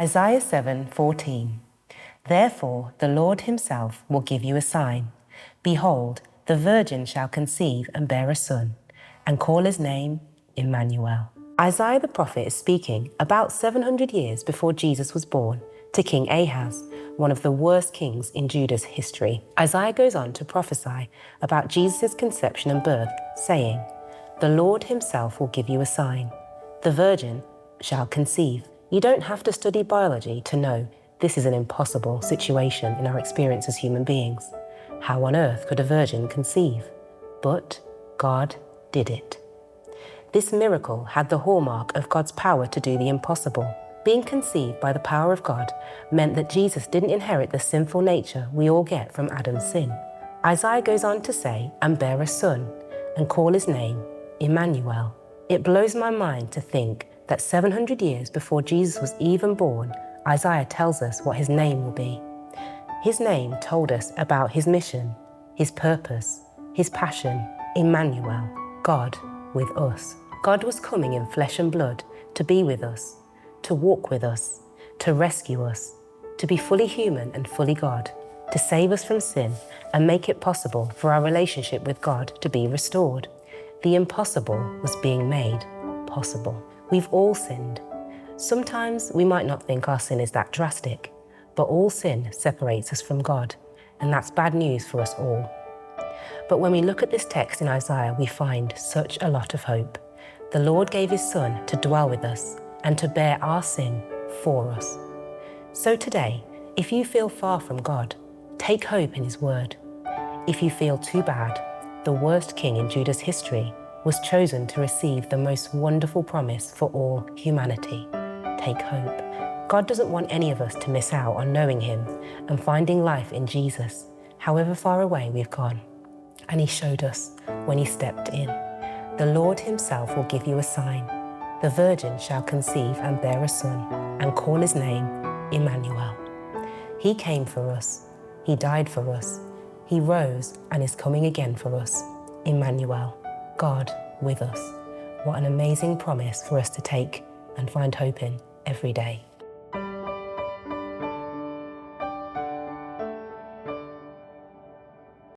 Isaiah 7:14. Therefore the Lord himself will give you a sign. Behold, the virgin shall conceive and bear a son, and call his name Emmanuel. Isaiah the prophet is speaking about 700 years before Jesus was born to King Ahaz, one of the worst kings in Judah's history. Isaiah goes on to prophesy about Jesus' conception and birth, saying, "The Lord himself will give you a sign. The virgin shall conceive." You don't have to study biology to know this is an impossible situation in our experience as human beings. How on earth could a virgin conceive? But God did it. This miracle had the hallmark of God's power to do the impossible. Being conceived by the power of God meant that Jesus didn't inherit the sinful nature we all get from Adam's sin. Isaiah goes on to say, "and bear a son, and call his name Emmanuel." It blows my mind to think that 700 years before Jesus was even born, Isaiah tells us what his name will be. His name told us about his mission, his purpose, his passion, Emmanuel, God with us. God was coming in flesh and blood to be with us, to walk with us, to rescue us, to be fully human and fully God, to save us from sin and make it possible for our relationship with God to be restored. The impossible was being made possible. We've all sinned. Sometimes we might not think our sin is that drastic, but all sin separates us from God, and that's bad news for us all. But when we look at this text in Isaiah, we find such a lot of hope. The Lord gave his Son to dwell with us and to bear our sin for us. So today, if you feel far from God, take hope in his word. If you feel too bad, the worst king in Judah's history was chosen to receive the most wonderful promise for all humanity. Take hope. God doesn't want any of us to miss out on knowing him and finding life in Jesus, however far away we've gone. And he showed us when he stepped in. The Lord himself will give you a sign. The virgin shall conceive and bear a son, and call his name Emmanuel. He came for us. He died for us. He rose and is coming again for us. Emmanuel, God with us. What an amazing promise for us to take and find hope in every day.